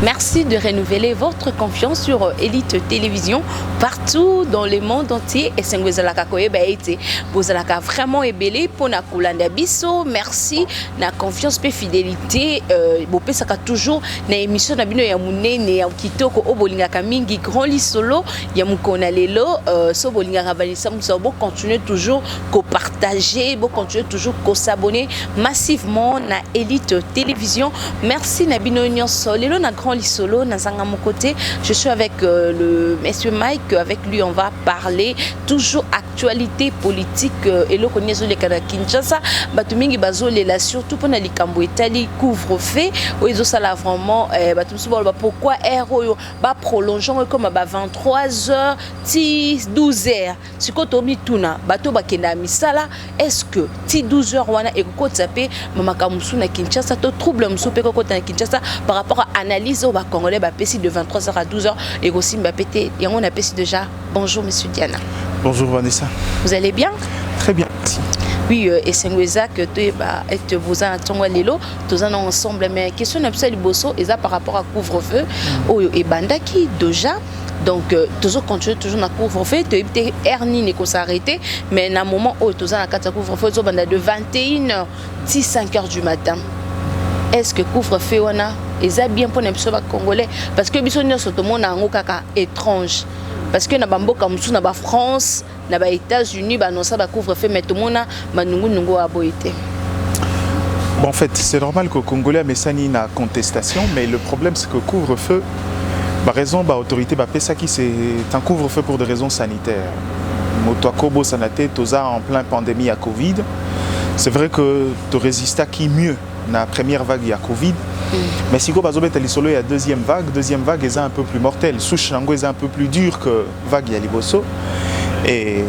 Merci de renouveler votre confiance sur Elite Télévision partout dans le monde entier. Et c'est vous avez vraiment ébélé pour la Kolanda Bisso. Merci la confiance et fidélité. Vous pouvez toujours na émission na bino ya munene ya kitoko obolinga kamingi grand li solo ya mukona lelo so bolinga rabalisa muso continuer toujours ko partager, continuer toujours ko s'abonner massivement na Elite Télévision. Merci na bino nyonso lelo na grand li solo na zanga mon côté. Je suis avec le monsieur Mike, avec lui on va parler toujours actualité politique et le connaissons les Canada Kinshasa batu mingi bazolela surtout pour na likambo etali couvre-feu oizo sala vraiment batu musuba pourquoi RO ba prolongeant comme ba 23h 12h siko tomi tuna bato bakenda misala est-ce que ti 12h wana ekokota pe mamaka musu na Kinshasa to trouble musu pe kokota na Kinshasa par rapport à analyse au ba congolais ba pesi de 23h à 12h et aussi mba pété yango na pesi déjà. Bonjour monsieur Diana. Bonjour Vanessa. Vous allez bien? Très bien, merci. Oui, et c'est que tu vous en lelo, tous en ensemble, mais question absolue bosso, et ça par rapport à couvre-feu, et bandaki déjà. Donc, toujours continuer toujours à couvre-feu, tu es hernie ne s'arrêter, mais à un moment où tu as un couvre-feu, tu as de 21h à 5h du matin. Est-ce que couvre-feu on a et ça bien pour les Congolais parce que biso nyonso to mona ngo kaka étrange parce que na bamboka musu na ba France na ba États-Unis ba non ça ba couvre-feu mais to mona manungu nungu aboité. Bon, en fait, c'est normal que Congolais a messani na contestation, mais le problème c'est que couvre-feu ba raison ba autorité ba pesa qui c'est un couvre-feu pour des raisons sanitaires. Motoakobo sanate toza en plein pandémie à Covid. C'est vrai que tu résistes à qui mieux la première vague il y a Covid. Mais si vous avez il y a deuxième vague est un peu plus mortelle. Souche est un peu plus dur que vague il y a Liboso. Et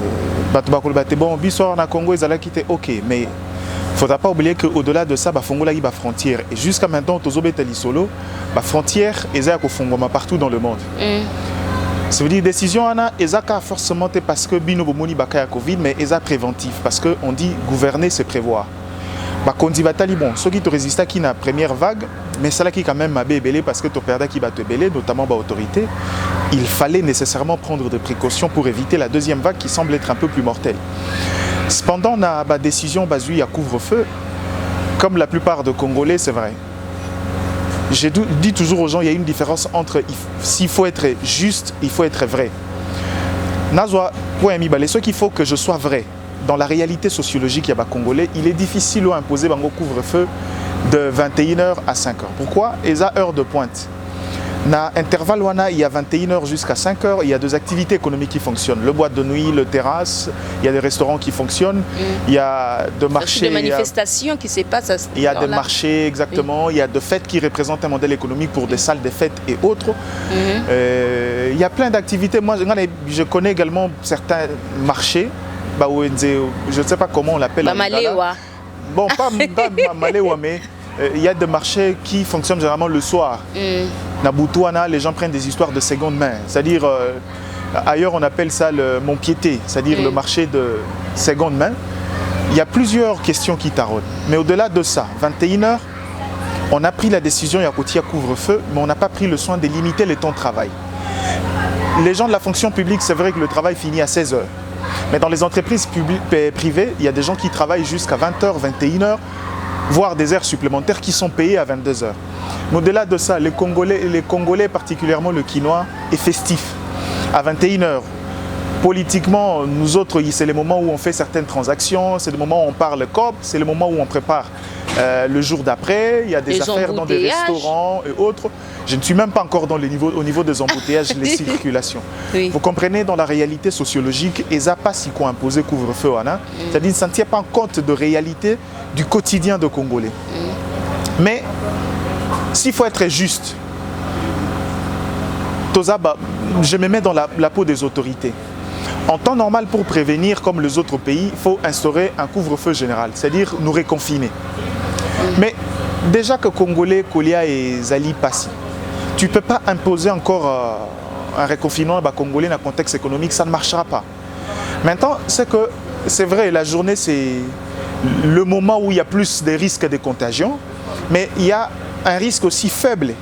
bon, bisous na Congo ils allaient quitter ok, mais il ne faudra pas oublier qu'au-delà de ça, Fongola y a frontière. Et jusqu'à maintenant, Tozobe Talisolo, frontière est à Fongoma partout dans le monde. Ça veut dire décision ana ezaka forcément parce que bino bomoni bakaya Covid mais eza préventif parce que on dit gouverner c'est prévoir. Ba kondi batali bon ceux qui te résistent qui na première vague mais cela qui quand même m'a belé parce que tu perds qui va te belé notamment ba autorité, il fallait nécessairement prendre des précautions pour éviter la deuxième vague qui semble être un peu plus mortelle. Cependant na ba décision basui à couvre-feu comme la plupart de Congolais c'est vrai. Je dis toujours aux gens, il y a une différence entre s'il faut être juste, il faut être vrai. Ce qu'il faut que je sois vrai. Dans la réalité sociologique il y a Congolais, il est difficile d'imposer un couvre-feu de 21h à 5h. Pourquoi? Et ça, heure de pointe. Dans l'intervalle, il y a 21h jusqu'à 5h, il y a deux activités économiques qui fonctionnent. Le boîte de nuit, le terrasse, il y a des restaurants qui fonctionnent, il y a des marchés. Des manifestations qui se passent. Il y a des marchés, exactement, il y a des fêtes qui représentent un modèle économique pour des salles de fêtes et autres. Il y a plein d'activités. Moi, je connais également certains marchés, je ne sais pas comment on l'appelle. Bon, pas Malewa, mais il y a des marchés qui fonctionnent généralement le soir. Naboutouana, les gens prennent des histoires de seconde main. C'est-à-dire, ailleurs on appelle ça le Montpiété, c'est-à-dire le marché de seconde main. Il y a plusieurs questions qui taraudent. Mais au-delà de ça, 21h, on a pris la décision, il y a côté couvre-feu, mais on n'a pas pris le soin de limiter les temps de travail. Les gens de la fonction publique, c'est vrai que le travail finit à 16h. Mais dans les entreprises privées, il y a des gens qui travaillent jusqu'à 20h, 21h, voire des heures supplémentaires qui sont payées à 22h. Mais au-delà de ça, les Congolais, particulièrement le quinois, est festif. À 21h, politiquement, nous autres, c'est le moment où on fait certaines transactions, c'est le moment où on parle COP, c'est le moment où on prépare le jour d'après, il y a des affaires dans des restaurants et autres. Je ne suis même pas encore au niveau des embouteillages, les circulations. Oui. Vous comprenez, dans la réalité sociologique, et ça pas si qu'on imposé couvre-feu, c'est-à-dire ne s'en tient pas compte de réalité du quotidien de Congolais. Mais s'il faut être juste, je me mets dans la peau des autorités. En temps normal, pour prévenir, comme les autres pays, il faut instaurer un couvre-feu général, c'est-à-dire nous réconfiner. Mais déjà que Congolais, Kolia et Zali passent, tu ne peux pas imposer encore un réconfinement Congolais dans un contexte économique, ça ne marchera pas. Maintenant, c'est vrai, la journée, c'est le moment où il y a plus de risques de contagion, mais il y a un risque aussi faible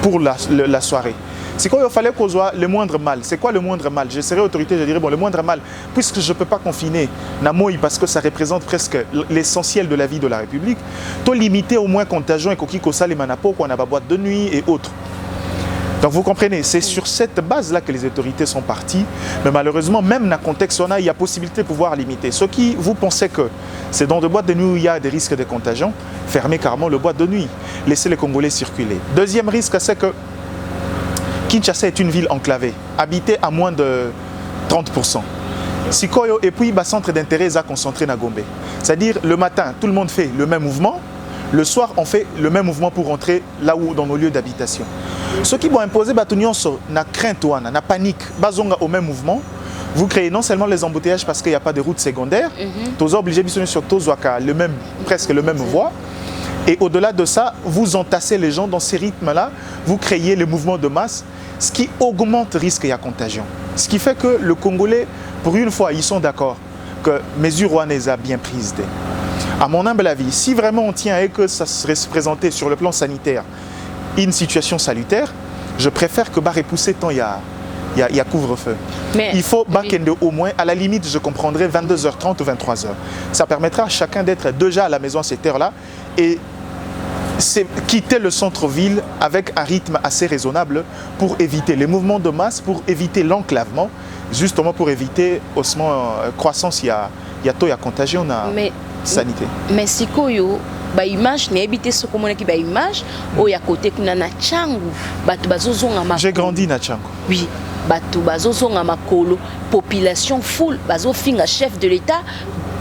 pour la soirée. C'est quoi, il fallait qu'on soit le moindre mal. C'est quoi le moindre mal? Je serais autorité, je dirais, bon, le moindre mal, puisque je ne peux pas confiner Namoy parce que ça représente presque l'essentiel de la vie de la République, to limiter au moins contagion et Koki Kosa, les Manapo, qu'on a pas boîte de nuit et autres. Donc vous comprenez, c'est sur cette base-là que les autorités sont parties, mais malheureusement, même dans le contexte où il y a possibilité de pouvoir limiter. Ceux qui, vous pensez que c'est dans des boîtes de nuit où il y a des risques de contagion, fermez carrément le boîte de nuit, laissez les Congolais circuler. Deuxième risque, c'est que Kinshasa est une ville enclavée, habitée à moins de 30%. Sikoyo et puis le centre d'intérêt est concentré à Gombe. C'est-à-dire le matin, tout le monde fait le même mouvement, le soir, on fait le même mouvement pour rentrer là où dans nos lieux d'habitation. Ceux qui vont imposer la crainte, la panique, au même mouvement, vous créez non seulement les embouteillages parce qu'il n'y a pas de route secondaire, vous obligez presque le même voie. Et au-delà de ça, vous entassez les gens dans ces rythmes-là, vous créez les mouvements de masse, ce qui augmente le risque de contagion. Ce qui fait que le Congolais, pour une fois, ils sont d'accord que mesures rwandaises a bien prises. À mon humble avis, si vraiment on tient et que ça serait présenté sur le plan sanitaire une situation salutaire, je préfère que repousser tant il y a couvre-feu. Il faut au moins, à la limite, je comprendrais 22h30 ou 23h. Ça permettra à chacun d'être déjà à la maison à cette heure-là et quitter le centre-ville avec un rythme assez raisonnable pour éviter les mouvements de masse, pour éviter l'enclavement, justement pour éviter haussement croissance, il y a contagion sanité. Mais si koyo ba image n'est habité ce comme on qui ba image au ya côté kuna na changu batu bazozonga makolo. J'ai grandi na changu. Oui, batu bazozonga makolo, population full bazofinga chef de l'État.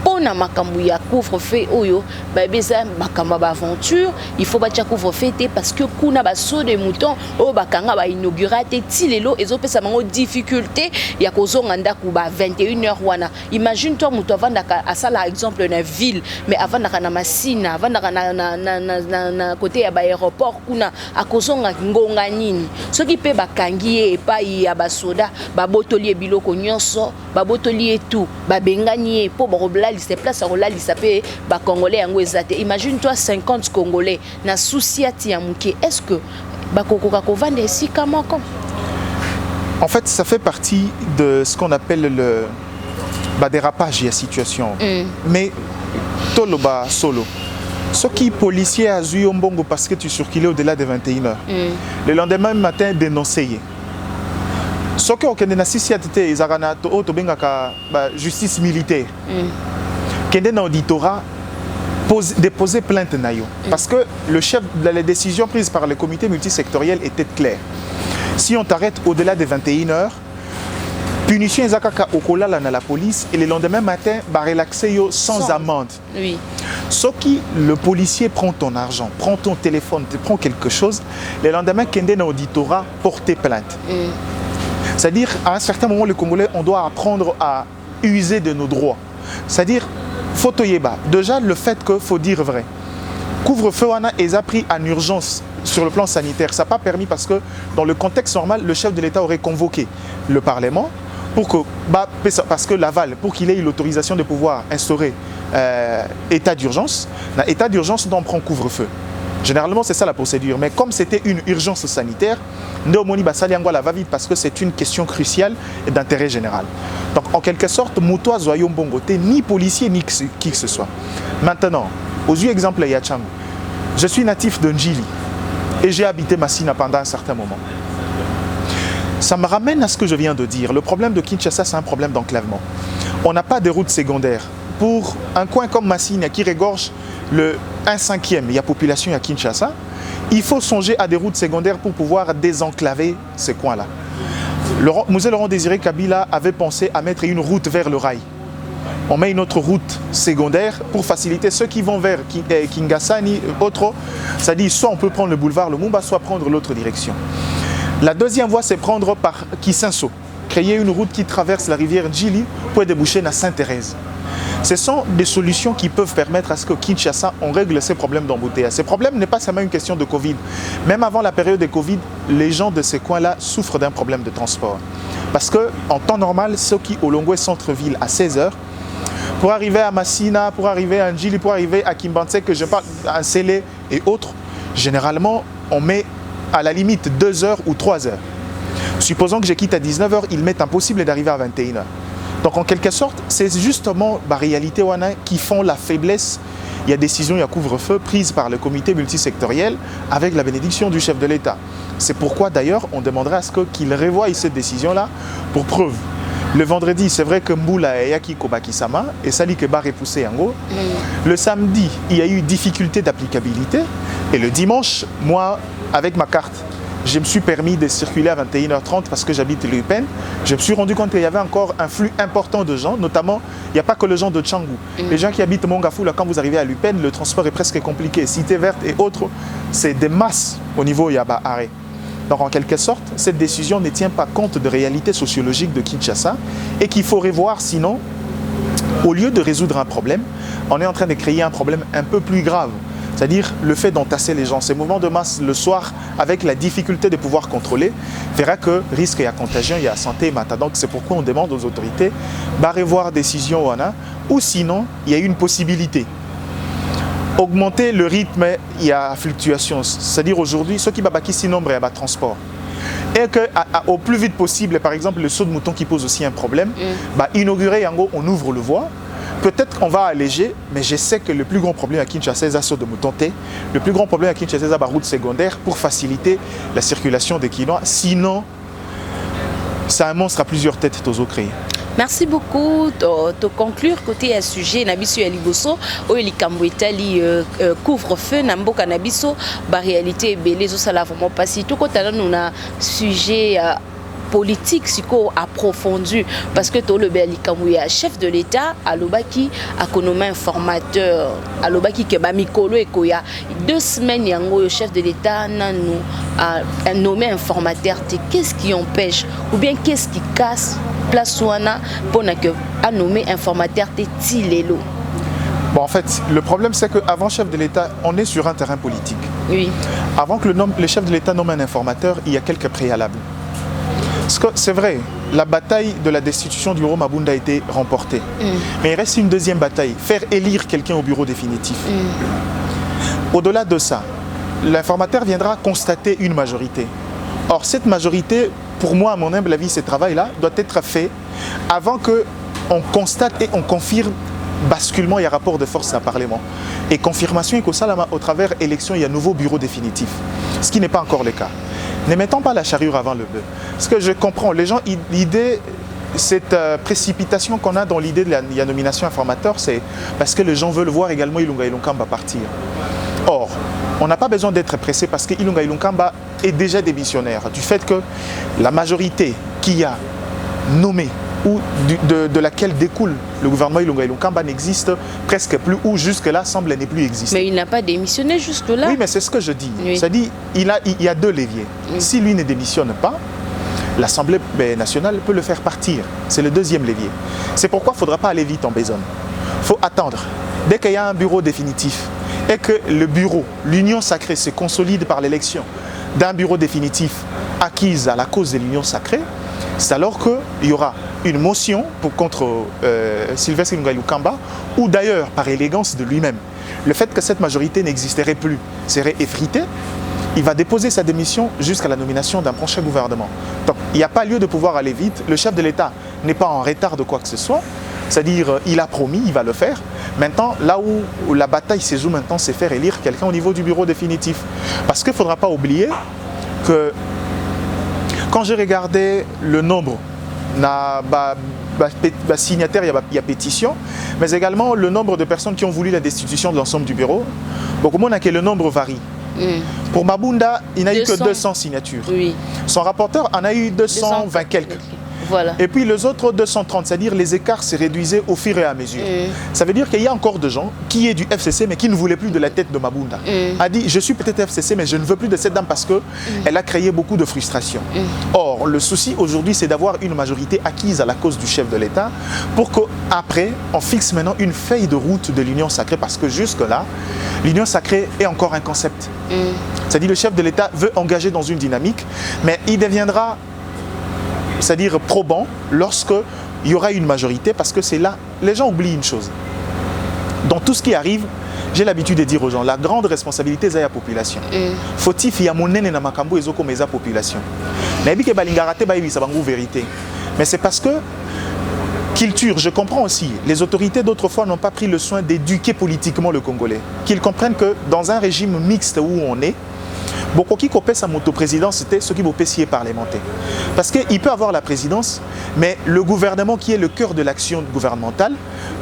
Pona makambu ya couvre-feu oyo ba beza makamba ba aventure, il faut ba couvre-feu parce que kuna ba saut de mouton o bakanga ba inaugurer ti lelo ezopesa mango difficulté ya kozonga ndaku ba 21h wana. Imagine toi muto avandaka asala exemple na ville mais avandaka na Masina, avandaka na côté ya ba aéroport kuna akozonga ngonga nini. Soki pe bakangi e pa ya ba soda ba botoli biloko nyonso, ba botoli tout, ba bengani po ba ces places à Rola, les Congolais en Ouezate. Imagine-toi 50 Congolais na souci à Tiamouké. Est-ce que Bakoko vende ici comment? En fait, ça fait partie de ce qu'on appelle le dérapage de la situation. Mais Toloba solo. Ce qui policier a eu un bongo parce que tu circulais au-delà de 21h. Le lendemain matin, dénoncé. Ce qui est en société, ils ont justice militaire. Qui est dans l'auditorat, déposer plainte nayo. Parce que les décisions prises par le comité multisectoriel étaient claires. Si on t'arrête au-delà de 21h, punition ezakaka okolala na la police et le lendemain matin, relaxer sans amende. Oui. Sauf que le policier prend ton argent, prend ton téléphone, te prend quelque chose, le lendemain, kende dans l'auditorat, porter plainte. C'est-à-dire, à un certain moment, les Congolais, on doit apprendre à user de nos droits. C'est-à-dire, Fotoyeba, déjà le fait qu'il faut dire vrai. Couvre-feu, on a pris en urgence sur le plan sanitaire. Ça n'a pas permis parce que dans le contexte normal, le chef de l'État aurait convoqué le Parlement pour que, parce que l'aval, pour qu'il ait l'autorisation de pouvoir instaurer état d'urgence. Dans l'état d'urgence, on prend couvre-feu. Généralement, c'est ça la procédure. Mais comme c'était une urgence sanitaire, Néomoni Bassaliangwa la va vite parce que c'est une question cruciale et d'intérêt général. Donc, en quelque sorte, Moutoua Zoyom Bongote, ni policier, ni qui que ce soit. Maintenant, aux yeux exemples, Yachang, je suis natif de Njili et j'ai habité Massina pendant un certain moment. Ça me ramène à ce que je viens de dire. Le problème de Kinshasa, c'est un problème d'enclavement. On n'a pas de route secondaire. Pour un coin comme Massina qui regorge le 1/5e, il y a population à Kinshasa, il faut songer à des routes secondaires pour pouvoir désenclaver ces coins-là. Mosée Laurent Désiré Kabila avait pensé à mettre une route vers le rail. On met une autre route secondaire pour faciliter ceux qui vont vers Kingasani, autre. C'est-à-dire soit on peut prendre le boulevard Lumumba, soit prendre l'autre direction. La deuxième voie, c'est prendre par Kisenso, créer une route qui traverse la rivière Djili pour déboucher à Sainte-Thérèse. Ce sont des solutions qui peuvent permettre à ce que Kinshasa on règle ces problèmes d'embouteillage. Ces problèmes n'est pas seulement une question de Covid. Même avant la période de Covid, les gens de ces coins-là souffrent d'un problème de transport. Parce qu'en temps normal, ceux qui au Longwe centre-ville à 16h, pour arriver à Massina, pour arriver à Ndjili, pour arriver à Kimbanse, que je parle, à Sélé et autres, généralement, on met à la limite 2 heures ou 3 heures. Supposons que je quitte à 19 heures, il m'est impossible d'arriver à 21 heures. Donc en quelque sorte, c'est justement la réalité qui font la faiblesse. Il y a décision, il y a couvre-feu prise par le comité multisectoriel avec la bénédiction du chef de l'État. C'est pourquoi d'ailleurs on demanderait à ce qu'il revoie cette décision-là pour preuve. Le vendredi, c'est vrai que Mboula et Yaki Kobakisama et Sali Keba repoussé Yango. Le samedi, il y a eu difficulté d'applicabilité. Et le dimanche, moi, avec ma carte, je me suis permis de circuler à 21h30 parce que j'habite l'UPEN. Je me suis rendu compte qu'il y avait encore un flux important de gens, notamment, il n'y a pas que les gens de Tchangou. Les gens qui habitent Mongafou, quand vous arrivez à l'UPEN, le transport est presque compliqué. Cité verte et autres, c'est des masses au niveau Yaba Arrêt. Donc en quelque sorte, cette décision ne tient pas compte de réalité sociologique de Kinshasa et qu'il faut revoir, sinon, au lieu de résoudre un problème, on est en train de créer un problème un peu plus grave. C'est-à-dire le fait d'entasser les gens, ces mouvements de masse le soir avec la difficulté de pouvoir contrôler, verra que risque, il y a contagion, il y a santé et matin. Donc c'est pourquoi on demande aux autorités de revoir décision ou sinon il y a une possibilité. Augmenter le rythme, il y a fluctuation. C'est-à-dire aujourd'hui, ceux qui babaki si nombre, il y a transport. Et qu'au plus vite possible, par exemple, le saut de mouton qui pose aussi un problème, inaugurer, on ouvre le voie. Peut-être qu'on va alléger, mais je sais que le plus grand problème à Kinshasa, c'est le saut de mouton. Le plus grand problème à Kinshasa, c'est la route secondaire pour faciliter la circulation des Kinois. Sinon, c'est un monstre à plusieurs têtes aux créés. Merci beaucoup de conclure côté un sujet nabiso ya liboso oyo likambo etali couvre-feu na mboka nabiso ba réalité belé zo sala vraiment passi tout kotala na sujet politique siko approfondi parce que to le likambo ya chef de l'État alobaki akonoma informateur alobaki ke ba mikolo ekoya 2 semaines yango le chef de l'État nanu a nommé informateur. Qu'est-ce qui empêche ou bien qu'est-ce qui casse place ouana pour à nommer informateur Tilelo? Bon, en fait, le problème c'est qu'avant chef de l'État, on est sur un terrain politique. Oui. Avant que le chef de l'État nomme un informateur, il y a quelques préalables. Parce que c'est vrai, la bataille de la destitution du bureau Mabunda a été remportée. Mais il reste une deuxième bataille, faire élire quelqu'un au bureau définitif. Au-delà de ça, l'informateur viendra constater une majorité. Or, cette majorité, pour moi, à mon humble avis, ce travail-là doit être fait avant qu'on constate et on confirme basculement, il y a rapport de force à Parlement. Et confirmation, au travers élection, il y a un nouveau bureau définitif. Ce qui n'est pas encore le cas. Ne mettons pas la charrue avant le bœuf. Parce que je comprends, les gens, l'idée, cette précipitation qu'on a dans l'idée de la nomination informateur, c'est parce que les gens veulent voir également Ilunga Ilunkamba partir. Or, on n'a pas besoin d'être pressé parce que Ilunga Ilunkamba est déjà démissionnaire. Du fait que la majorité qui a nommé ou de laquelle découle le gouvernement Ilunga Ilunkamba n'existe presque plus ou jusque-là semble ne plus exister. Mais il n'a pas démissionné jusque-là. Oui, mais c'est ce que je dis. Oui. C'est-à-dire il y a 2 leviers. Oui. Si lui ne démissionne pas, l'Assemblée nationale peut le faire partir. C'est le deuxième levier. C'est pourquoi il ne faudra pas aller vite en besogne. Il faut attendre. Dès qu'il y a un bureau définitif et que le bureau, l'union sacrée se consolide par l'élection d'un bureau définitif acquise à la cause de l'union sacrée, c'est alors qu'il y aura une motion contre Sylvestre Ilunga Ilunkamba ou d'ailleurs par élégance de lui-même. Le fait que cette majorité n'existerait plus serait effrité. Il va déposer sa démission jusqu'à la nomination d'un prochain gouvernement. Donc il n'y a pas lieu de pouvoir aller vite. Le chef de l'État n'est pas en retard de quoi que ce soit. C'est-à-dire il a promis, il va le faire. Maintenant, là où la bataille se joue maintenant, c'est faire élire quelqu'un au niveau du bureau définitif. Parce qu'il ne faudra pas oublier que quand j'ai regardé le nombre signataires, il y a pétition, mais également le nombre de personnes qui ont voulu la destitution de l'ensemble du bureau, beaucoup moins que le nombre varie. Pour Mabunda, il n'a eu que 200 signatures. Oui. Son rapporteur en a eu 220 quelques. Voilà. Et puis les autres 230, c'est-à-dire les écarts se réduisaient au fur et à mesure. Ça veut dire qu'il y a encore des gens qui est du FCC mais qui ne voulaient plus de la tête de Mabunda. A dit, je suis peut-être FCC mais je ne veux plus de cette dame parce qu'elle a créé beaucoup de frustration. Or, le souci aujourd'hui, c'est d'avoir une majorité acquise à la cause du chef de l'État pour qu'après, on fixe maintenant une feuille de route de l'union sacrée parce que jusque-là, l'union sacrée est encore un concept. C'est-à-dire le chef de l'État veut engager dans une dynamique, mais il deviendra, c'est-à-dire probant lorsqu'il y aura une majorité, parce que c'est là, les gens oublient une chose. Dans tout ce qui arrive, j'ai l'habitude de dire aux gens, la grande responsabilité c'est la population. Faut-il y a mon nene na makambo ezo comme la population. Nabi ke balingarate ba yebisa bango vérité. Mais c'est parce que culture, je comprends aussi, les autorités d'autrefois n'ont pas pris le soin d'éduquer politiquement le Congolais. Qu'ils comprennent que dans un régime mixte où on est, beaucoup qui copait sa moto-présidence, c'était ceux qui vont payer parlementaire. Parce qu'il peut avoir la présidence, mais le gouvernement qui est le cœur de l'action gouvernementale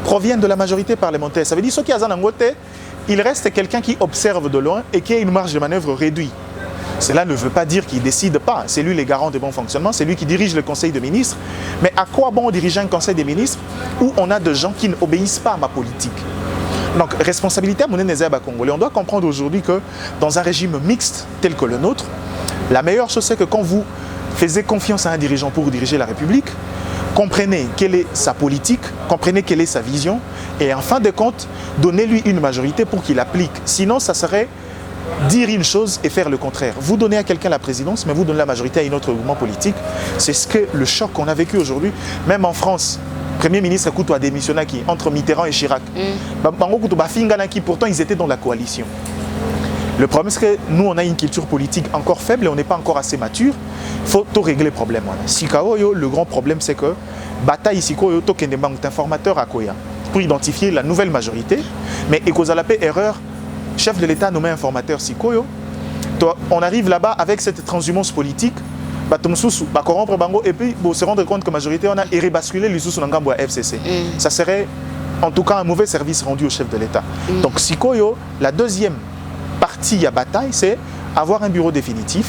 provient de la majorité parlementaire. Ça veut dire que ceux qui ont un côté, il reste quelqu'un qui observe de loin et qui a une marge de manœuvre réduite. Cela ne veut pas dire qu'il ne décide pas. C'est lui le garant de bon fonctionnement, c'est lui qui dirige le conseil de ministres. Mais à quoi bon diriger un conseil des ministres où on a des gens qui n'obéissent pas à ma politique? Donc, responsabilité à mon Congolais. On doit comprendre aujourd'hui que dans un régime mixte tel que le nôtre, la meilleure chose c'est que quand vous faites confiance à un dirigeant pour diriger la République, comprenez quelle est sa politique, comprenez quelle est sa vision et en fin de compte, donnez-lui une majorité pour qu'il applique. Sinon, ça serait dire une chose et faire le contraire. Vous donnez à quelqu'un la présidence, mais vous donnez la majorité à une autre mouvement politique. C'est ce que le choc qu'on a vécu aujourd'hui, même en France. Premier ministre Koutou a démissionné entre Mitterrand et Chirac. Pourtant, ils étaient dans la coalition. Le problème, c'est que nous, on a une culture politique encore faible et on n'est pas encore assez mature. Il faut tout régler le problème. Le grand problème, c'est que bataille ici, il manque d'informateurs à Koya pour identifier la nouvelle majorité. Mais Ekozalapé, erreur, chef de l'État nommé informateur Sikoyo. On arrive là-bas avec cette transhumance politique. Et puis se rendre compte que la majorité on a basculé les sous dans FCC. Ça serait en tout cas un mauvais service rendu au chef de l'État. Donc Sikoyo, la deuxième partie de la bataille, c'est avoir un bureau définitif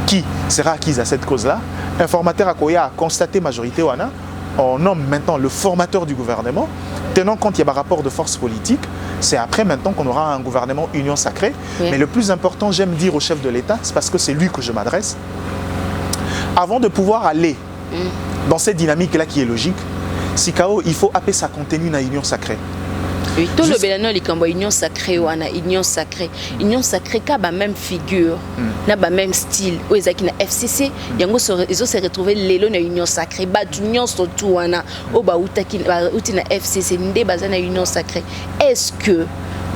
qui sera acquis à cette cause-là. Informateur Akoya a constaté majorité wana. On nomme maintenant le formateur du gouvernement, tenant compte qu'il y a un rapport de force politique. C'est après maintenant qu'on aura un gouvernement union sacrée. Mais le plus important, j'aime dire au chef de l'État, c'est parce que c'est lui que je m'adresse. Avant de pouvoir aller dans cette dynamique-là qui est logique, Sikao, il faut appeler sa contenu dans l'union sacrée. Oui, tout le bénin, union sacrée, union sacrée. Union sacrée, qui a la même figure, n'a pas même style. Où ils ont FCC, ils ont se retrouvé l'élo dans l'union sacrée. Union surtout, au na FCC, n'de bazana union sacrée. Est-ce que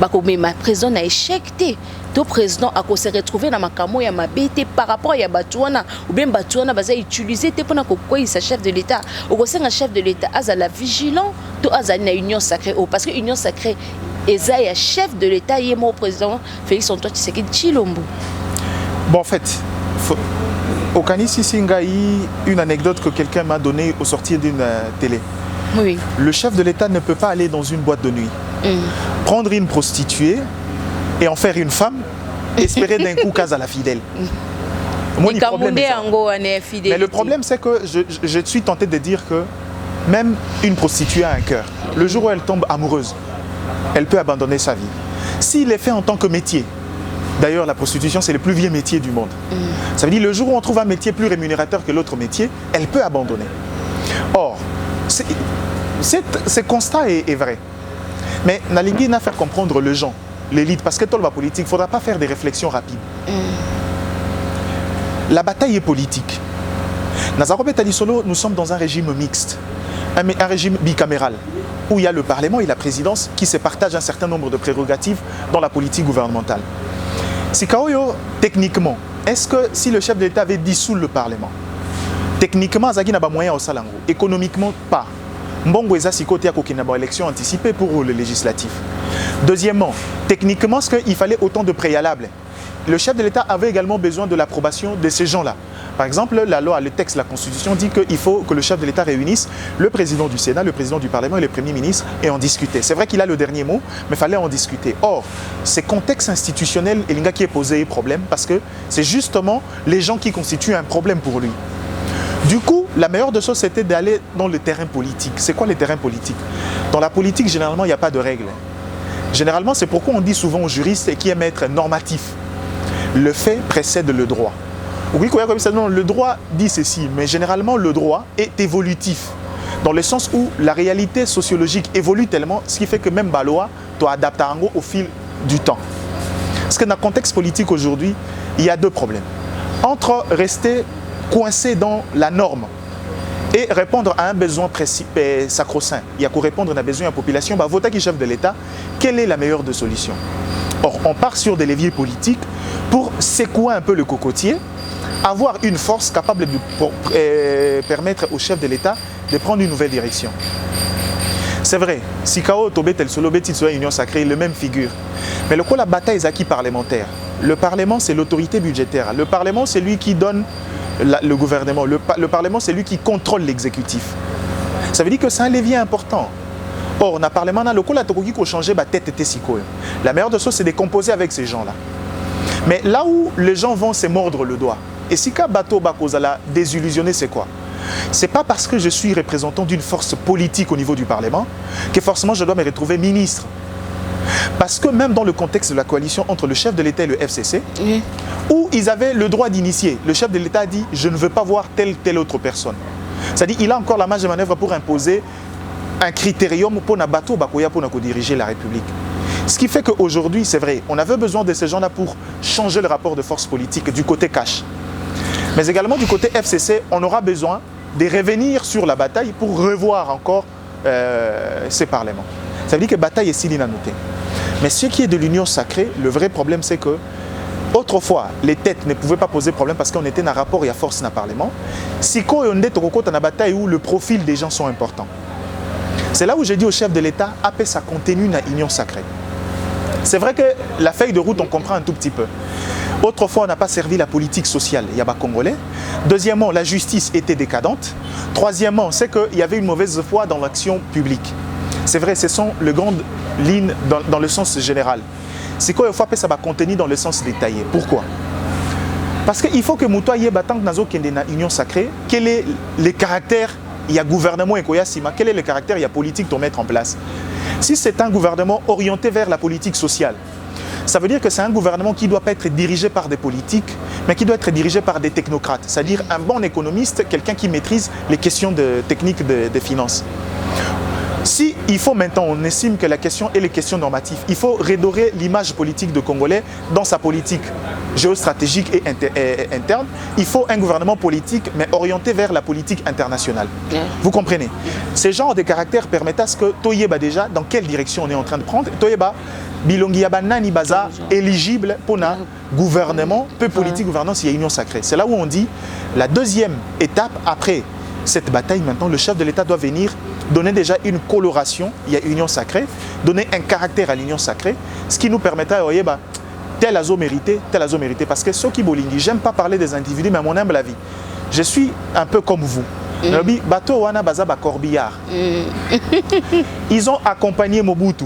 ma président a échec? Le président a se retrouvé dans ma camo ya mabete par rapport à Batouana ou bien Batouana baza utiliser pour na kokoi sa chef de l'État au sein un chef de l'État a la vigilant to a na union sacrée parce que union sacrée eza ya chef de l'État et mon président Félix Antoine Tshisekedi Tshilombo. Bon, en fait, au Kanisi Singaï, une anecdote que quelqu'un m'a donnée au sortir d'une télé. Oui. Le chef de l'État ne peut pas aller dans une boîte de nuit, prendre une prostituée et en faire une femme, espérer d'un coup qu'à la fidèle. Moi, mais le problème, c'est que je suis tenté de dire que même une prostituée a un cœur. Le jour où elle tombe amoureuse, elle peut abandonner sa vie. S'il est fait en tant que métier, d'ailleurs la prostitution c'est le plus vieux métier du monde. Ça veut dire le jour où on trouve un métier plus rémunérateur que l'autre métier, elle peut abandonner. Or, ce constat est vrai. Mais Nalingi n'a fait comprendre les gens, l'élite, parce que dans la politique, il ne faudra pas faire des réflexions rapides. La bataille est politique. Nous sommes dans un régime mixte, un régime bicaméral, où il y a le Parlement et la présidence qui se partagent un certain nombre de prérogatives dans la politique gouvernementale. Sikaoyo, techniquement, est-ce que si le chef de l'État avait dissous le Parlement, techniquement, Zagi n'a pas moyen au Salango, économiquement, pas. Mbongo eza sikote ya kokina ba élection anticipée pour le législatif. Deuxièmement, techniquement, il fallait autant de préalables. Le chef de l'État avait également besoin de l'approbation de ces gens-là. Par exemple, la loi, le texte, la Constitution dit qu'il faut que le chef de l'État réunisse le président du Sénat, le président du Parlement et le Premier ministre et en discuter. C'est vrai qu'il a le dernier mot, mais il fallait en discuter. Or, ce contexte institutionnel, il y a qui est posé problème parce que c'est justement les gens qui constituent un problème pour lui. Du coup, la meilleure des choses, c'était d'aller dans le terrain politique. C'est quoi le terrain politique? Dans la politique, généralement, il n'y a pas de règles. Généralement, c'est pourquoi on dit souvent aux juristes qui aiment être normatifs. Le fait précède le droit. Oui, le droit dit ceci, mais généralement, le droit est évolutif. Dans le sens où la réalité sociologique évolue tellement, ce qui fait que même la loi doit adapter au fil du temps. Parce que dans le contexte politique aujourd'hui, il y a deux problèmes. Entre rester coincé dans la norme et répondre à un besoin sacro-saint. Il y a qu'à répondre à un besoin de la population, bah, voter qui chef de l'État, quelle est la meilleure des solutions? Or, on part sur des leviers politiques pour secouer un peu le cocotier, avoir une force capable de permettre au chef de l'État de prendre une nouvelle direction. C'est vrai, si Kao Tobé tel solo Bétit soit union sacrée, le même figure. Mais le coup, la bataille est acquis parlementaire. Le Parlement, c'est l'autorité budgétaire. Le Parlement, c'est lui qui donne le gouvernement. Le Parlement, c'est lui qui contrôle l'exécutif. Ça veut dire que c'est un levier important. Or, on a Parlement, le coup, la Tokoki qui a changé, la tête était si cool. La meilleure des choses, c'est de composer avec ces gens-là. Mais là où les gens vont se mordre le doigt, et si ka bateau bakozala désillusionné, c'est quoi? C'est pas parce que je suis représentant d'une force politique au niveau du Parlement que forcément je dois me retrouver ministre. Parce que même dans le contexte de la coalition entre le chef de l'État et le FCC, où ils avaient le droit d'initier, le chef de l'État a dit « je ne veux pas voir telle autre personne ». C'est-à-dire qu'il a encore la marge de manœuvre pour imposer un critérium pour Nabato Bakoya pour diriger la République. Ce qui fait qu'aujourd'hui, c'est vrai, on avait besoin de ces gens-là pour changer le rapport de force politique du côté cash. Mais également du côté FCC, on aura besoin de revenir sur la bataille pour revoir encore ces parlements. Ça veut dire que la bataille est si notée. Mais ce qui est de l'union sacrée, le vrai problème c'est que autrefois, les têtes ne pouvaient pas poser problème parce qu'on était dans un rapport et à force dans le Parlement. Si on est dans la bataille où le profil des gens sont importants. C'est là où j'ai dit au chef de l'État, après ça continue dans l'union sacrée. C'est vrai que la feuille de route, on comprend un tout petit peu. Autrefois, on n'a pas servi la politique sociale, il y a pas congolais. Deuxièmement, la justice était décadente. Troisièmement, c'est qu'il y avait une mauvaise foi dans l'action publique. C'est vrai, ce sont les grandes lignes dans le sens général. C'est quoi, il faut appeler ça contenu dans le sens détaillé. Pourquoi? Parce qu'il faut que Moutoua y ait battant dans l'union sacrée, quel est le caractère, il y a gouvernement et quel est le caractère, il y a politique à mettre en place. Si c'est un gouvernement orienté vers la politique sociale, ça veut dire que c'est un gouvernement qui ne doit pas être dirigé par des politiques, mais qui doit être dirigé par des technocrates. C'est-à-dire un bon économiste, quelqu'un qui maîtrise les questions techniques de finances. Si il faut maintenant, on estime que la question est les questions normatives, il faut redorer l'image politique de Congolais dans sa politique géostratégique et interne. Il faut un gouvernement politique, mais orienté vers la politique internationale. Vous comprenez? Ces genres de caractères permettent à ce que Toyeba déjà, dans quelle direction on est en train de prendre, Toyeba, Bilongiaba Nani Baza, éligible pour un gouvernement, peu politique, gouvernance, il y a union sacrée. C'est là où on dit, la deuxième étape après cette bataille, maintenant, le chef de l'État doit venir donner déjà une coloration, il y a union sacrée, donner un caractère à l'union sacrée, ce qui nous permettra, vous voyez, tel a zo mérité, tel a zo mérité. Parce que ceux qui bolingi, j'aime pas parler des individus, mais à mon humble avis, je suis un peu comme vous. Bato wana baza ba corbillard. Ils ont accompagné Mobutu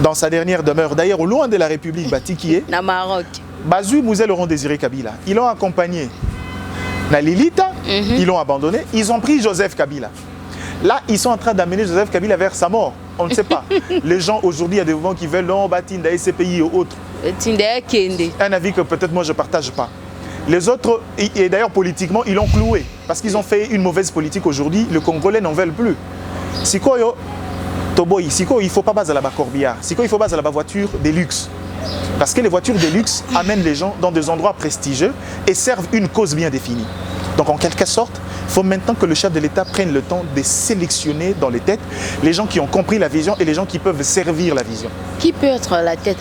dans sa dernière demeure. D'ailleurs, au loin de la République, Batikié, na Maroc. Bazou Mouzé Laurent Désiré Kabila. Ils l'ont accompagné. Na Lilita, ils l'ont abandonné. Ils ont pris Joseph Kabila. Là, ils sont en train d'amener Joseph Kabila vers sa mort. On ne sait pas. Les gens, aujourd'hui, il y a des mouvements qui veulent Tinda SCPI ou autres. Un avis que peut-être moi je ne partage pas. Les autres, et d'ailleurs politiquement, ils l'ont cloué. Parce qu'ils ont fait une mauvaise politique aujourd'hui. Le Congolais n'en veulent plus. Sikoyo, Toboy, Siko, il ne faut pas baser là-bas corbillard. Siko, il faut baser là-bas voiture de luxe. Parce que les voitures de luxe amènent les gens dans des endroits prestigieux et servent une cause bien définie. Donc en quelque sorte, il faut maintenant que le chef de l'État prenne le temps de sélectionner dans les têtes les gens qui ont compris la vision et les gens qui peuvent servir la vision. Qui peut être à la tête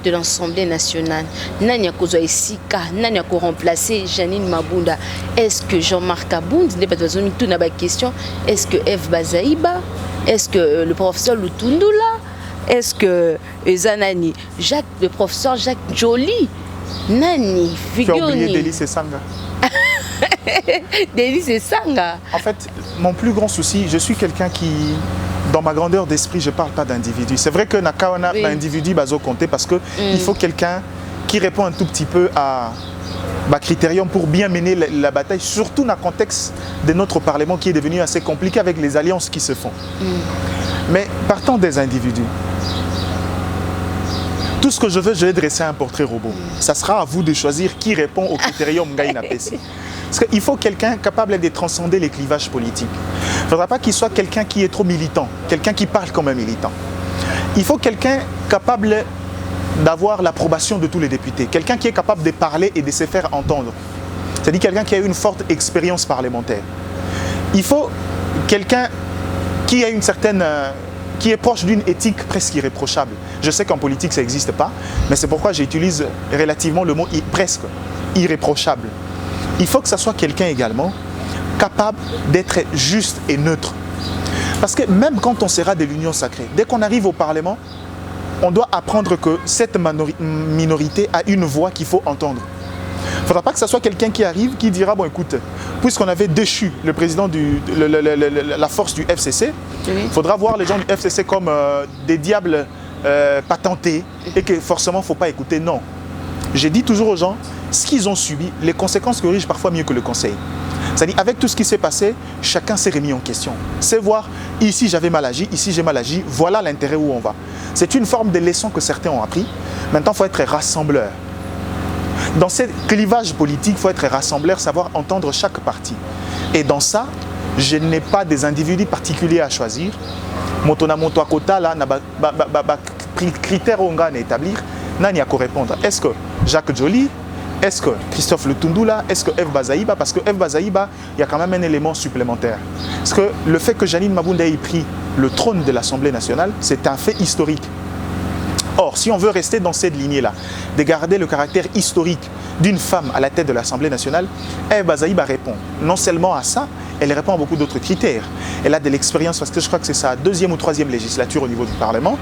de l'Assemblée nationale? Nanya Kozo Esika, Nanya ko remplacer Janine Mabunda. Est-ce que Jean-Marc Abound n'est pas tout na question? Est-ce que F Bazaïba? Est-ce que le professeur Lutundula? Est-ce que Zanani, le professeur Jacques Joly, Nani, tu as oublié Délice et Sanga. Délice et Sanga. En fait, mon plus grand souci, je suis quelqu'un qui, dans ma grandeur d'esprit, je ne parle pas d'individu. C'est vrai que Nakawana, oui. L'individu, bazo compter parce qu'il faut quelqu'un qui répond un tout petit peu à critérium pour bien mener la bataille, surtout dans le contexte de notre Parlement qui est devenu assez compliqué avec les alliances qui se font. Mais partant des individus, tout ce que je vais dresser un portrait robot. Ça sera à vous de choisir qui répond au critérium Ngaïna Pessi. Parce qu'il faut quelqu'un capable de transcender les clivages politiques. Il ne faudra pas qu'il soit quelqu'un qui est trop militant, quelqu'un qui parle comme un militant. Il faut quelqu'un capable d'avoir l'approbation de tous les députés, quelqu'un qui est capable de parler et de se faire entendre. C'est-à-dire quelqu'un qui a une forte expérience parlementaire. Il faut quelqu'un qui a une certaine... qui est proche d'une éthique presque irréprochable. Je sais qu'en politique, ça n'existe pas, mais c'est pourquoi j'utilise relativement le mot presque irréprochable. Il faut que ça soit quelqu'un également capable d'être juste et neutre. Parce que même quand on sera de l'union sacrée, dès qu'on arrive au Parlement, on doit apprendre que cette minorité a une voix qu'il faut entendre. Il ne faudra pas que ce soit quelqu'un qui arrive, qui dira, bon écoute, puisqu'on avait déchu le président la force du FCC, il faudra voir les gens du FCC comme des diables patentés et que forcément il ne faut pas écouter. Non. J'ai dit toujours aux gens, ce qu'ils ont subi, les conséquences corrigent parfois mieux que le conseil. C'est-à-dire, avec tout ce qui s'est passé, chacun s'est remis en question. C'est voir, ici j'avais mal agi, ici j'ai mal agi, voilà l'intérêt où on va. C'est une forme de leçon que certains ont appris. Maintenant, il faut être rassembleur. Dans ce clivage politique, il faut être rassembleur, savoir entendre chaque parti. Et dans ça, je n'ai pas des individus particuliers à choisir. Motona moto akota là, critères à établir, n'a qu'à répondre. Est-ce que Jacques Joly, est-ce que Christophe Lutundula, est-ce que F. Bazaïba? Parce que F. Bazaïba, il y a quand même un élément supplémentaire. Parce que le fait que Janine Mabunda ait pris le trône de l'Assemblée nationale, c'est un fait historique. Or, si on veut rester dans cette lignée-là, de garder le caractère historique d'une femme à la tête de l'Assemblée nationale, F. Bazaïba répond non seulement à ça, elle répond à beaucoup d'autres critères. Elle a de l'expérience parce que je crois que c'est sa deuxième ou troisième législature au niveau du Parlement.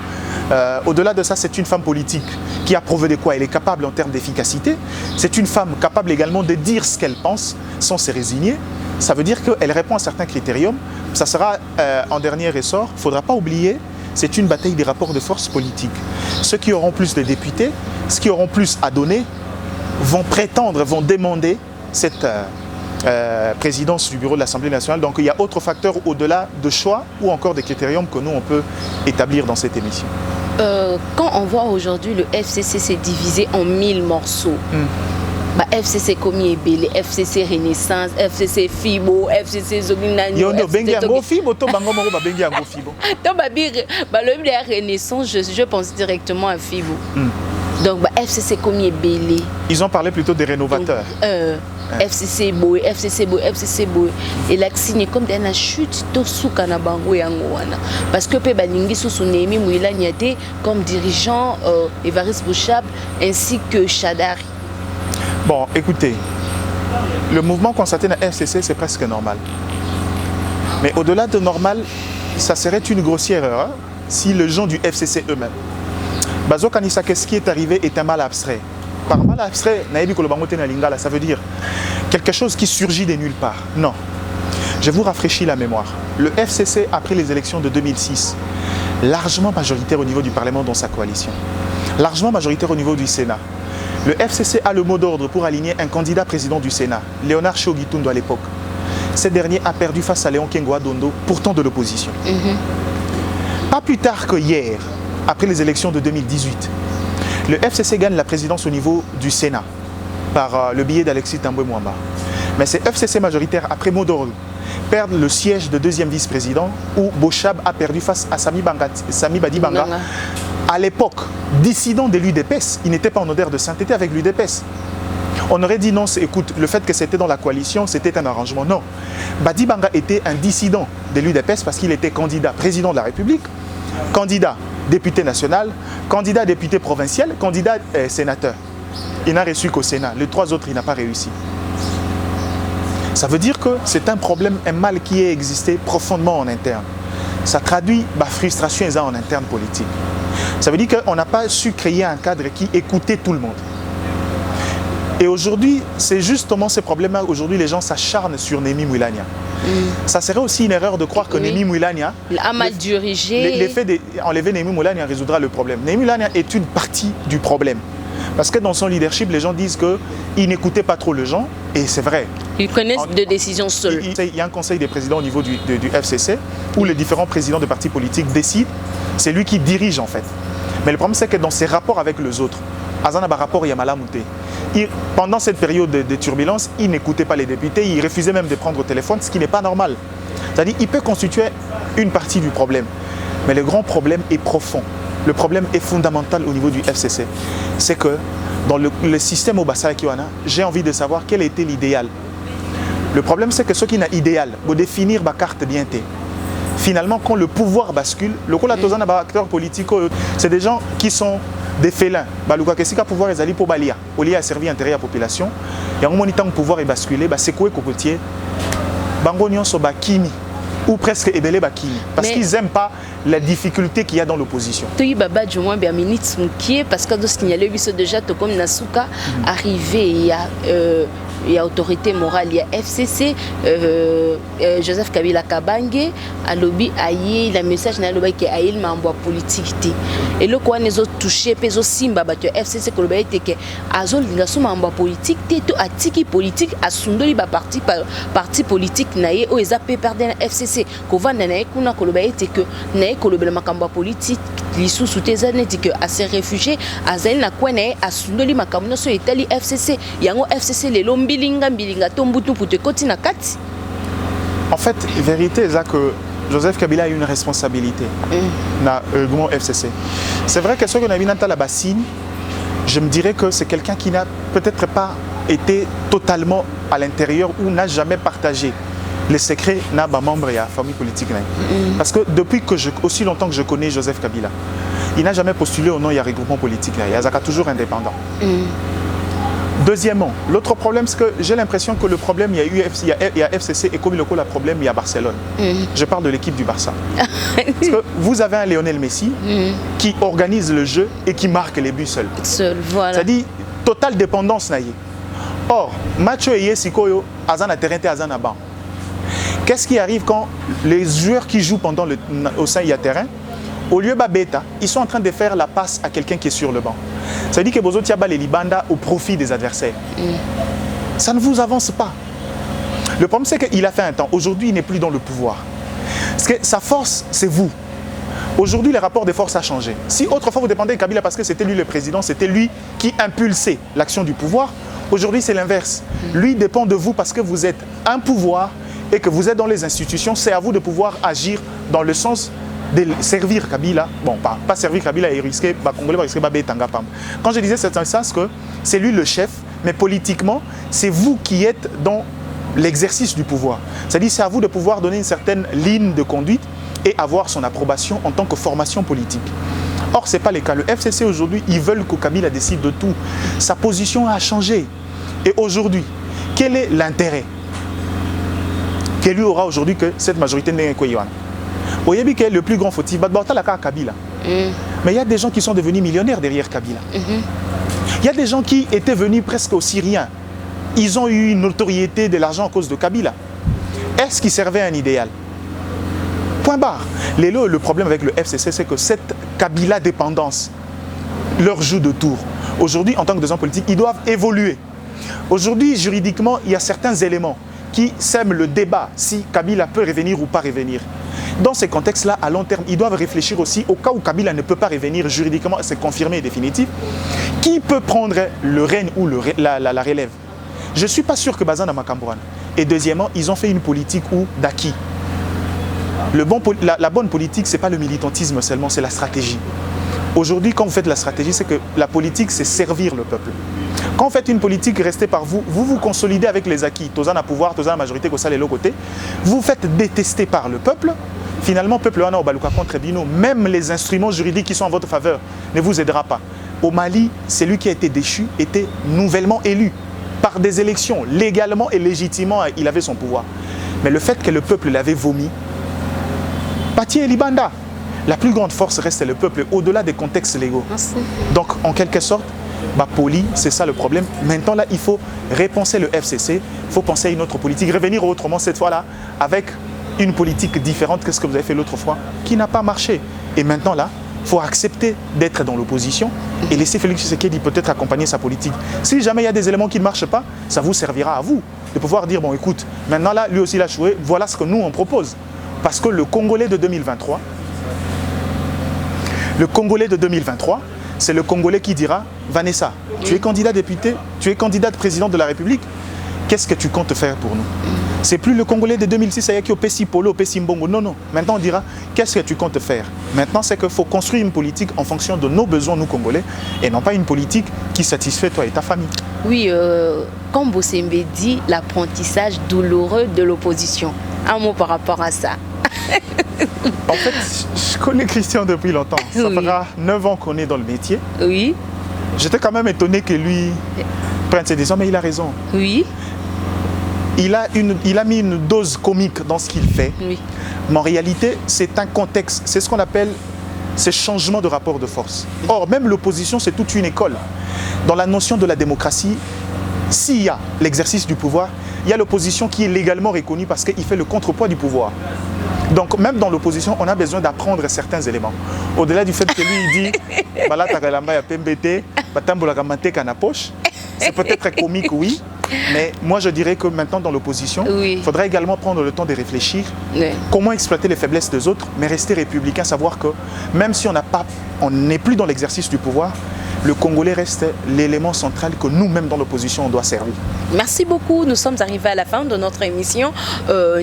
Au-delà de ça, c'est une femme politique qui a prouvé de quoi elle est capable en termes d'efficacité. C'est une femme capable également de dire ce qu'elle pense sans se résigner. Ça veut dire qu'elle répond à certains critériums. Ça sera en dernier ressort. Il ne faudra pas oublier, c'est une bataille des rapports de force politiques. Ceux qui auront plus de députés, ceux qui auront plus à donner, vont prétendre, vont demander cette présidence du bureau de l'Assemblée nationale. Donc il y a autre facteur au-delà de choix ou encore des critériums que nous on peut établir dans cette émission. Quand on voit aujourd'hui le FCC s'est divisé en 1000 morceaux, FCC Komi Ebele, FCC Renaissance, FCC Fibo, FCC Zoginani. Yondo bengi ango Fibo to bango moko ba bengi ango Fibo. Donc le Renaissance, je pense directement à Fibo. Donc FCC Komi Ebele. Ils ont parlé plutôt des rénovateurs. FCC Boy, FCC Boy, FCC Boy. Et là, signé comme dans la chute, tout souka na bango yangoana. Parce que Pebaningi Sousounemi Mouila Niate comme dirigeant Évariste Bouchab ainsi que Chadari. Bon, écoutez, le mouvement constaté dans la FCC, c'est presque normal. Mais au-delà de normal, ça serait une grossière erreur si les gens du FCC eux-mêmes. Bazo Kanisa, qu'est-ce qui est arrivé est un mal abstrait. Par mal abstrait, ça veut dire quelque chose qui surgit de nulle part. Non. Je vous rafraîchis la mémoire. Le FCC, après les élections de 2006, largement majoritaire au niveau du Parlement dans sa coalition, largement majoritaire au niveau du Sénat. Le FCC a le mot d'ordre pour aligner un candidat président du Sénat, Léonard Chogitundo à l'époque. Ce dernier a perdu face à Léon Kengoa Dondo, pourtant de l'opposition. Pas plus tard que hier, après les élections de 2018, le FCC gagne la présidence au niveau du Sénat par le biais d'Alexis Tambwe Mwamba. Mais c'est FCC majoritaire, après mot d'ordre, perdent le siège de deuxième vice-président où Bochab a perdu face à Sami Badi Banga. À l'époque, dissident de l'UDPS, il n'était pas en odeur de sainteté avec l'UDPS. On aurait dit non, écoute, le fait que c'était dans la coalition, c'était un arrangement. Non. Badi Banga était un dissident de l'UDPS parce qu'il était candidat président de la République, candidat député national, candidat député provincial, candidat sénateur. Il n'a reçu qu'au Sénat. Les trois autres, il n'a pas réussi. Ça veut dire que c'est un problème, un mal qui a existé profondément en interne. Ça traduit la frustration en interne politique. Ça veut dire qu'on n'a pas su créer un cadre qui écoutait tout le monde. Et aujourd'hui, c'est justement ces problèmes-là. Aujourd'hui, les gens s'acharnent sur Némi Mouilania. Ça serait aussi une erreur de croire que Némi Mouilania a mal dirigé. L'effet d'enlever Némi Mouilania résoudra le problème. Némi Mouilania est une partie du problème. Parce que dans son leadership, les gens disent qu'il n'écoutait pas trop les gens, et c'est vrai. Ils connaissent de décisions seuls. Il y a un conseil des présidents au niveau du FCC, où les différents présidents de partis politiques décident. C'est lui qui dirige en fait. Mais le problème, c'est que dans ses rapports avec les autres, Azana rapport Yamala Mouté, pendant cette période de turbulence, il n'écoutait pas les députés, il refusait même de prendre au téléphone, ce qui n'est pas normal. C'est-à-dire qu'il peut constituer une partie du problème. Mais le grand problème est profond. le problème est fondamental au niveau du FCC. C'est que dans le système au Bassa Kiwana, j'ai envie de savoir quel était l'idéal. Le problème, c'est que ceux qui n'ont idéal, pour définir ma carte bien. Finalement, quand le pouvoir bascule, le acteurs politiques, c'est des gens qui sont des félins. Le pouvoir est allé pour Balia. Au lieu de servir l'intérêt de la population, il y a un moment où le pouvoir est basculé, c'est quoi cocotier Bangonion so bakimi ou presque ébélé bakimi parce qu'ils n'aiment pas la difficulté qu'il y a dans l'opposition. Tu baba du moins bien minute parce que lorsqu'il y a le biso déjà comme Nasuka arrivé il y a autorité morale, il y a FCC, Joseph Kabila Kabange, à lobby aïe, le message n'a lobby qui aïe membre politique. Et le quoi nous a touché, peso simba battu FCC que lobby était que azol l'inga sous membre politique, tout atiki politique, à sundoli ba parti politique naïe ou ezapé perdre FCC. Qu'on naïe kuna que lobby était que naïe que lobby le macamba politique, l'issue sous tes années dit que à ces réfugiés, à zel na quoi naïe à sundoli macamba sur Italie FCC, yango FCC les lombi. En fait, la vérité c'est que Joseph Kabila a une responsabilité dans le FCC. C'est vrai que ce qu'on a vu dans la bassine, je me dirais que c'est quelqu'un qui n'a peut-être pas été totalement à l'intérieur ou n'a jamais partagé les secrets de membres et de la famille politique. Parce que depuis aussi longtemps que je connais Joseph Kabila, il n'a jamais postulé au nom de regroupement politique. Il est toujours indépendant. Deuxièmement, l'autre problème, c'est que j'ai l'impression que le problème, il y a FCC et comme il y a problème, il y a Barcelone. Je parle de l'équipe du Barça. Parce que vous avez un Lionel Messi qui organise le jeu et qui marque les buts seul. Voilà. C'est-à-dire, totale dépendance. Or, Mathieu et Sikoyo, Azan a terrain et Azan a banc. Qu'est-ce qui arrive quand les joueurs qui jouent au sein du terrain, au lieu de bêta, ils sont en train de faire la passe à quelqu'un qui est sur le banc. Ça veut dire que Bozo Tiaba les Libanda au profit des adversaires. Ça ne vous avance pas. Le problème, c'est qu'il a fait un temps. Aujourd'hui, il n'est plus dans le pouvoir. Parce que sa force, c'est vous. Aujourd'hui, le rapport des forces a changé. Si autrefois vous dépendez de Kabila parce que c'était lui le président, c'était lui qui impulsait l'action du pouvoir, aujourd'hui, c'est l'inverse. Lui dépend de vous parce que vous êtes un pouvoir et que vous êtes dans les institutions. C'est à vous de pouvoir agir dans le sens de servir Kabila, bon, pas servir Kabila et risquer, Congolais va risquer Tanga Pam. Quand je disais c'est dans le sens que c'est lui le chef, mais politiquement, c'est vous qui êtes dans l'exercice du pouvoir. C'est-à-dire c'est à vous de pouvoir donner une certaine ligne de conduite et avoir son approbation en tant que formation politique. Or, ce n'est pas le cas. Le FCC aujourd'hui, ils veulent que Kabila décide de tout. Sa position a changé. Et aujourd'hui, quel est l'intérêt qu'il y aura aujourd'hui que cette majorité n'est pas le plus grand fautif, c'est Kabila. Mais il y a des gens qui sont devenus millionnaires derrière Kabila. Il y a des gens qui étaient venus presque aux Syriens. Ils ont eu une notoriété de l'argent à cause de Kabila. Est-ce qu'ils servaient un idéal? Point barre. Le problème avec le FCC, c'est que cette Kabila dépendance leur joue de tour. Aujourd'hui, en tant que des hommes politiques, ils doivent évoluer. Aujourd'hui, juridiquement, il y a certains éléments qui sèment le débat si Kabila peut revenir ou pas revenir. Dans ces contextes-là, à long terme, ils doivent réfléchir aussi au cas où Kabila ne peut pas revenir juridiquement, c'est confirmé et définitif. Qui peut prendre le règne ou la relève? Je ne suis pas sûr que Bazan a Makambouane. Et deuxièmement, ils ont fait une politique d'acquis. La bonne politique, ce n'est pas le militantisme seulement, c'est la stratégie. Aujourd'hui, quand vous faites la stratégie, c'est que la politique, c'est servir le peuple. Quand vous faites une politique restée par vous, vous vous consolidez avec les acquis. Tous en a pouvoir, tous en a majorité, que ça les l'autre côté. Vous vous faites détester par le peuple. Finalement, le peuple en a au Baluka contre Bino. Même les instruments juridiques qui sont en votre faveur ne vous aidera pas. Au Mali, celui qui a été déchu était nouvellement élu par des élections. Légalement et légitimement, il avait son pouvoir. Mais le fait que le peuple l'avait vomi, Pati et Libanda, la plus grande force reste le peuple, au-delà des contextes légaux. Merci. Donc, en quelque sorte, poli, c'est ça le problème. Maintenant, là, il faut repenser le FCC, il faut penser à une autre politique, revenir autrement cette fois-là, avec une politique différente que ce que vous avez fait l'autre fois, qui n'a pas marché. Et maintenant, là, il faut accepter d'être dans l'opposition et laisser Félix Tshisekedi peut-être accompagner sa politique. Si jamais il y a des éléments qui ne marchent pas, ça vous servira à vous de pouvoir dire, bon, écoute, maintenant, là, lui aussi, il a joué, voilà ce que nous, on propose. Parce que le Congolais de 2023, c'est le Congolais qui dira, Vanessa, tu es candidat député, tu es candidate présidente de la République, qu'est-ce que tu comptes faire pour nous? C'est plus le Congolais de 2006 qui au Pessi Polo, au Pessi Mbongo. Non, non. Maintenant, on dira, qu'est-ce que tu comptes faire? Maintenant, c'est qu'il faut construire une politique en fonction de nos besoins, nous, Congolais, et non pas une politique qui satisfait toi et ta famille. Oui, comme Bossembe dit, l'apprentissage douloureux de l'opposition. Un mot par rapport à ça. En fait, je connais Christian depuis longtemps. Ça fera 9 ans qu'on est dans le métier. Oui. J'étais quand même étonné que lui prenne ses décisions, mais il a raison. Oui. Il a mis une dose comique dans ce qu'il fait. Oui. Mais en réalité, c'est un contexte. C'est ce qu'on appelle ces changements de rapport de force. Or, même l'opposition, c'est toute une école. Dans la notion de la démocratie, s'il y a l'exercice du pouvoir, il y a l'opposition qui est légalement reconnue parce qu'il fait le contrepoids du pouvoir. Donc, même dans l'opposition, on a besoin d'apprendre certains éléments. Au-delà du fait que lui, il dit c'est peut-être comique, oui, mais moi, je dirais que maintenant, dans l'opposition, il faudrait également prendre le temps de réfléchir comment exploiter les faiblesses des autres, mais rester républicain, savoir que même si on n'est plus dans l'exercice du pouvoir, le Congolais reste l'élément central que nous-mêmes dans l'opposition, on doit servir. Merci beaucoup. Nous sommes arrivés à la fin de notre émission.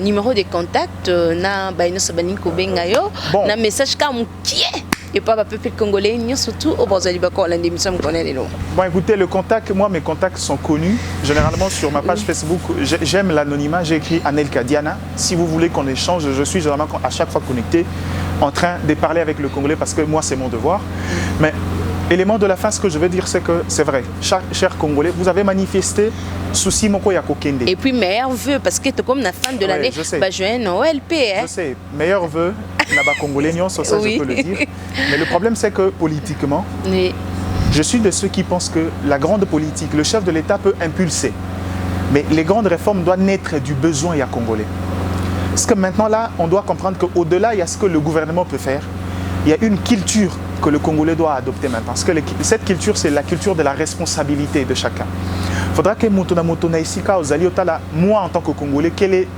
Numéro de contact, na bon. Na message comme qui est et pas le peuple congolais, surtout au Bon, écoutez, le contact, moi, mes contacts sont connus. Généralement, sur ma page Facebook, j'aime l'anonymat. J'ai écrit Anelka Diana. Si vous voulez qu'on échange, je suis généralement à chaque fois connecté en train de parler avec le Congolais parce que moi, c'est mon devoir. Mais élément de la fin, ce que je veux dire, c'est que c'est vrai, chers Congolais, vous avez manifesté souci moko ya kokende. Et puis meilleur vœu, parce que comme la fin de l'année, juin, Noël, je sais, meilleur vœu, là-bas Congolais, ça je peux le dire. Mais le problème, c'est que politiquement, je suis de ceux qui pensent que la grande politique, le chef de l'État peut impulser. Mais les grandes réformes doivent naître du besoin ya Congolais. Parce que maintenant, là, on doit comprendre qu'au-delà, il y a ce que le gouvernement peut faire. Il y a une culture que le Congolais doit adopter maintenant. Parce que cette culture, c'est la culture de la responsabilité de chacun. Il faudra que moi, en tant que Congolais,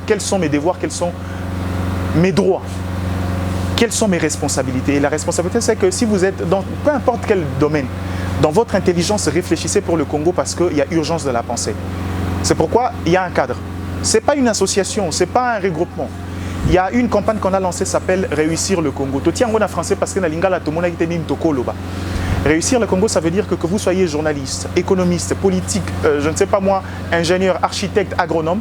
quels sont mes devoirs, quels sont mes droits, quelles sont mes responsabilités. Et la responsabilité, c'est que si vous êtes dans peu importe quel domaine, dans votre intelligence, réfléchissez pour le Congo parce qu'il y a urgence de la pensée. C'est pourquoi il y a un cadre. Ce n'est pas une association, ce n'est pas un regroupement. Il y a une campagne qu'on a lancée qui s'appelle Réussir le Congo. En français parce que Réussir le Congo, ça veut dire que vous soyez journaliste, économiste, politique, je ne sais pas moi, ingénieur, architecte, agronome.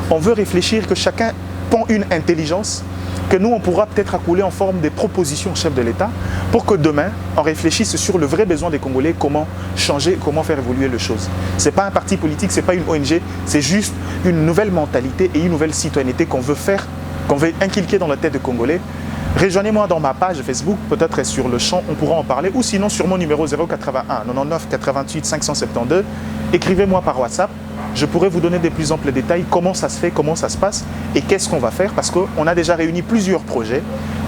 On veut réfléchir que chacun pond une intelligence que nous, on pourra peut-être accouler en forme de propositions au chef de l'État pour que demain, on réfléchisse sur le vrai besoin des Congolais, comment changer, comment faire évoluer les choses. Ce n'est pas un parti politique, ce n'est pas une ONG, c'est juste une nouvelle mentalité et une nouvelle citoyenneté qu'on veut faire, qu'on veut inculquer dans la tête des Congolais. Rejoignez-moi dans ma page Facebook, peut-être sur le champ, on pourra en parler, ou sinon sur mon numéro 081 99 88 572. Écrivez-moi par WhatsApp, je pourrais vous donner de plus amples détails, comment ça se fait, comment ça se passe et qu'est-ce qu'on va faire, parce qu'on a déjà réuni plusieurs projets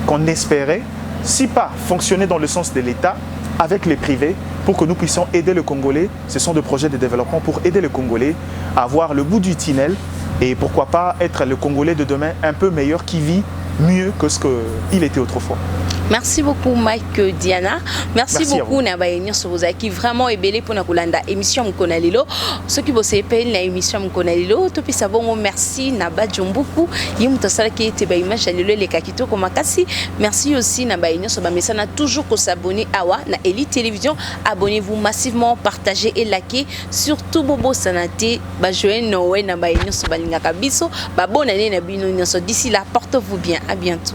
qu'on espérait, si pas fonctionner dans le sens de l'État, avec les privés, pour que nous puissions aider le Congolais. Ce sont des projets de développement pour aider le Congolais à voir le bout du tunnel et pourquoi pas être le Congolais de demain un peu meilleur qui vit mieux que ce qu'il était autrefois. Merci beaucoup Mike Diana. Merci beaucoup Nabayenyo Soboza qui vraiment est belé pour nakulanda émission Mkonalilo. Ceux qui bossent payent la émission Mkonalilo. Topi sabongo merci Naba Jombuku. Yimutasala qui était ba image alilo les kakito komakasi. Merci aussi Nabayenyo Soba mesana toujours ko s'abonner awa na Elite Télévision. Abonnez-vous massivement, partagez et likez. Surtout bobo sanate ba joyeux Noël Nabayenyo Soba linga kabiso. Ba bonne année na bino nyonso. D'ici là, portez-vous bien. À bientôt.